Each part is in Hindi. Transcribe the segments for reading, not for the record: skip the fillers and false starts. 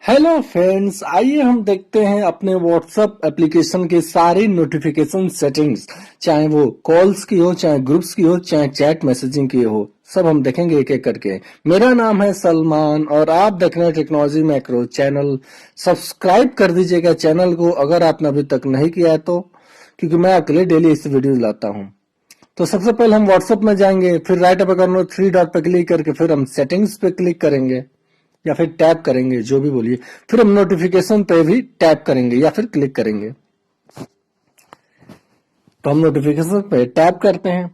हेलो फ्रेंड्स, आइए हम देखते हैं अपने व्हाट्सएप एप्लीकेशन के सारे नोटिफिकेशन सेटिंग्स। चाहे वो कॉल्स की हो, चाहे ग्रुप्स की हो, चाहे चैट मैसेजिंग की हो, सब हम देखेंगे एक एक करके। मेरा नाम है सलमान और आप देख रहे हैं टेक्नोलॉजी मैक्रो चैनल। सब्सक्राइब कर दीजिएगा चैनल को अगर आपने अभी तक नहीं किया है तो, क्योंकि मैं आपके लिए डेली इस वीडियो लाता हूँ। तो सबसे पहले हम व्हाट्सएप में जाएंगे, फिर राइट अप करना थ्री डॉट पे क्लिक करके फिर हम सेटिंग्स पे क्लिक करेंगे या फिर टैप करेंगे, जो भी बोलिए। फिर हम नोटिफिकेशन पे भी टैप करेंगे या फिर क्लिक करेंगे। तो हम नोटिफिकेशन पे टैप करते हैं।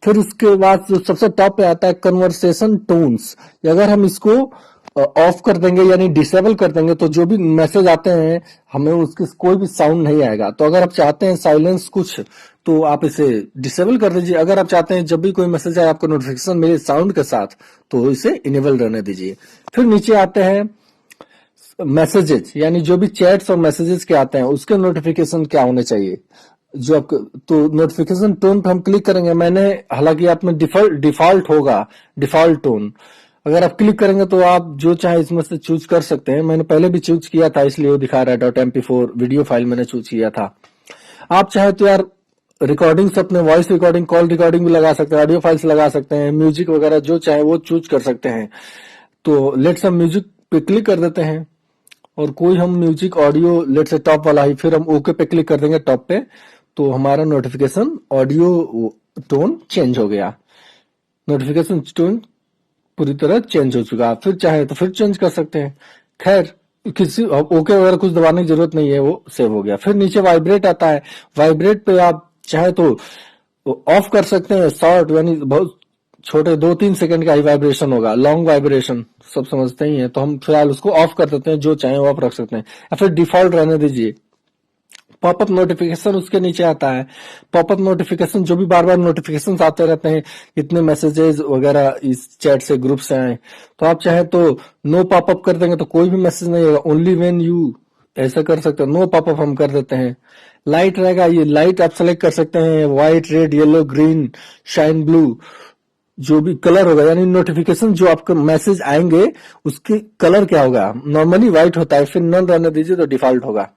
फिर उसके बाद जो सबसे टॉप पे आता है कन्वर्सेशन टोन्स, अगर हम इसको ऑफ कर देंगे यानी डिसेबल कर देंगे तो जो भी मैसेज आते हैं हमें उसके कोई भी साउंड नहीं आएगा। तो अगर आप चाहते हैं साइलेंस कुछ, तो आप इसे डिसेबल कर दीजिए। अगर आप चाहते हैं जब भी कोई मैसेज आए आपको नोटिफिकेशन मिले साउंड के साथ, तो इसे इनेबल रहने दीजिए। फिर नीचे आते हैं मैसेजेस, यानी जो भी चैट्स और मैसेजेस के आते हैं उसके नोटिफिकेशन क्या होने चाहिए। जो आपको तो नोटिफिकेशन टोन पे हम क्लिक करेंगे। मैंने हालांकि आप में डिफॉल्ट होगा, डिफॉल्ट टोन। अगर आप क्लिक करेंगे तो आप जो चाहे इसमें से चूज कर सकते हैं। मैंने पहले भी चूज किया था इसलिए वो दिखा रहा है। .mp4 वीडियो फाइल मैंने चूज किया था। आप चाहे तो यार रिकॉर्डिंग्स, अपने वॉइस रिकॉर्डिंग, कॉल रिकॉर्डिंग भी लगा सकते हैं, ऑडियो फाइल्स लगा सकते हैं, म्यूजिक वगैरह जो चाहे वो चूज कर सकते हैं। तो लेट्स हम म्यूजिक पे क्लिक कर देते हैं और कोई हम music audio let's say top वाला ही, फिर हम ओके पे क्लिक कर देंगे टॉप पे। तो हमारा नोटिफिकेशन ऑडियो टोन चेंज हो गया, नोटिफिकेशन टोन पूरी तरह चेंज हो चुका। फिर चाहे तो फिर चेंज कर सकते हैं। खैर, किसी ओके वगैरह कुछ दबाने की जरूरत नहीं है, वो सेव हो गया। फिर नीचे वाइब्रेट आता है। वाइब्रेट पे आप चाहे तो ऑफ कर सकते हैं। शॉर्ट यानी बहुत छोटे 2-3 सेकंड का ही वाइब्रेशन होगा। लॉन्ग वाइब्रेशन सब समझते ही हैं, तो हम फिलहाल उसको ऑफ कर देते हैं। जो चाहे वो ऑफ रख सकते हैं या फिर डिफॉल्ट रहने दीजिए। पॉपअप नोटिफिकेशन उसके नीचे आता है। पॉपअप नोटिफिकेशन जो भी बार बार नोटिफिकेशन आते रहते हैं, इतने मैसेजेस वगैरह इस चैट से, ग्रुप से आए, तो आप चाहे तो नो पॉपअप कर देंगे तो कोई भी मैसेज नहीं होगा। ओनली व्हेन यू ऐसा कर सकते हैं। नो पॉपअप हम कर देते हैं। लाइट रहेगा, ये लाइट आप सेलेक्ट कर सकते हैं, white, red, yellow, green, shine blue, जो भी कलर होगा। यानी नोटिफिकेशन जो आपको मैसेज आएंगे उसके कलर क्या होगा। नॉर्मली व्हाइट होता है, फिर नन रहने दीजिए तो डिफॉल्ट होगा।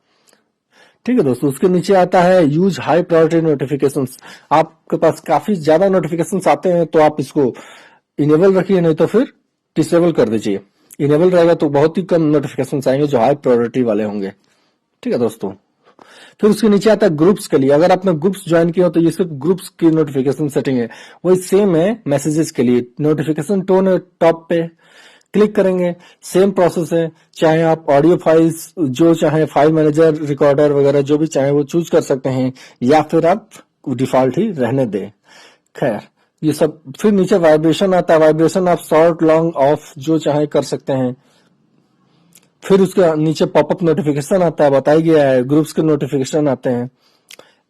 ठीक है दोस्तों, उसके नीचे आता है यूज हाई प्रायोरिटी नोटिफिकेशंस। आपके पास काफी ज्यादा नोटिफिकेशंस आते हैं तो आप इसको इनेबल रखिए, नहीं तो फिर डिसेबल कर दीजिए। इनेबल रहेगा तो बहुत ही कम नोटिफिकेशंस आएंगे जो हाई प्रायोरिटी वाले होंगे। ठीक है दोस्तों, फिर उसके नीचे आता है ग्रुप्स के लिए। अगर आपने ग्रुप्स ज्वाइन किया हो तो ये सिर्फ ग्रुप्स की नोटिफिकेशन सेटिंग है, वही सेम है मैसेजेस के लिए। नोटिफिकेशन टोन है टॉप पे, क्लिक करेंगे, सेम प्रोसेस है। चाहे आप ऑडियो फाइल्स जो चाहे, फाइल मैनेजर, रिकॉर्डर वगैरह जो भी चाहे वो चूज कर सकते हैं, या फिर आप डिफॉल्ट ही रहने दें। खैर, ये सब। फिर नीचे वाइब्रेशन आता है। वाइब्रेशन आप शॉर्ट, लॉन्ग, ऑफ जो चाहे कर सकते हैं। फिर उसके नीचे पॉपअप नोटिफिकेशन आता है, बताया गया है। ग्रुप्स के नोटिफिकेशन आते हैं।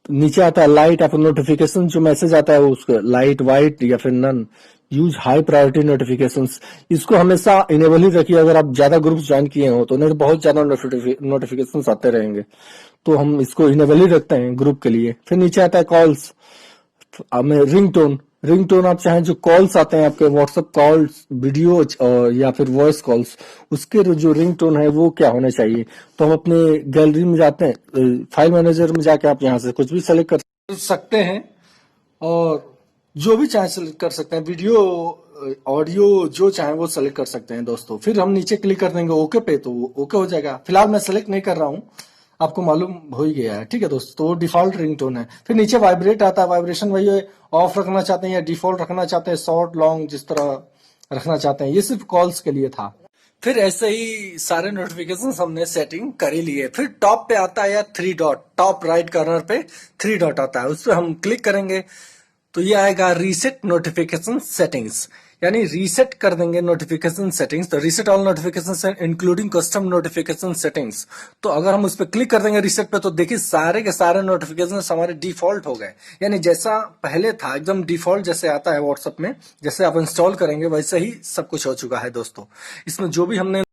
नीचे आता है लाइट, आप नोटिफिकेशन जो मैसेज आता है वो उसका लाइट, व्हाइट या फिर none. Use high priority notifications, इसको हमेशा इनेबल ही रखिए अगर आप ज्यादा ग्रुप्स ज्वाइन किए हो तो, नहीं तो बहुत ज्यादा नोटिफिकेशंस आते रहेंगे। तो हम इसको इनेबल ही रखते हैं ग्रुप के लिए। फिर नीचे आता है कॉल्स में रिंगटोन। रिंगटोन आप चाहें जो कॉल्स आते हैं आपके व्हाट्सएप कॉल्स, वीडियो या फिर वॉइस कॉल्स, उसके जो रिंगटोन है वो क्या होने चाहिए। तो हम अपने गैलरी में जाते हैं, फाइल मैनेजर में जाके आप यहाँ से कुछ भी सेलेक्ट कर सकते हैं और जो भी चाहे सेलेक्ट कर सकते हैं। वीडियो, ऑडियो जो चाहे वो सेलेक्ट कर सकते हैं दोस्तों। फिर हम नीचे क्लिक कर देंगे ओके पे, तो ओके हो जाएगा। फिलहाल मैं सेलेक्ट नहीं कर रहा हूँ, आपको मालूम हो ही गया है। ठीक है दोस्तों, तो डिफॉल्ट रिंगटोन है। फिर नीचे वाइब्रेट आता है। वाइब्रेशन वही है, ऑफ रखना चाहते हैं या डिफॉल्ट रखना चाहते हैं, शॉर्ट, लॉन्ग जिस तरह रखना चाहते हैं। ये सिर्फ कॉल्स के लिए था। फिर ऐसे ही सारे नोटिफिकेशन हमने सेटिंग कर ही लिए। फिर टॉप पे आता है या three dot, top right corner पे थ्री डॉट आता है, उस पर हम क्लिक करेंगे तो ये आएगा रीसेट नोटिफिकेशन सेटिंग्स, यानी रीसेट कर देंगे नोटिफिकेशन सेटिंग्स। तो reset all notification including custom notification settings. तो अगर हम उस पर क्लिक कर देंगे रीसेट पे, तो देखिए सारे के सारे नोटिफिकेशन हमारे डिफॉल्ट हो गए। यानी जैसा पहले था एकदम डिफॉल्ट जैसे आता है व्हाट्सएप में, जैसे आप इंस्टॉल करेंगे वैसे ही सब कुछ हो चुका है दोस्तों। इसमें जो भी हमने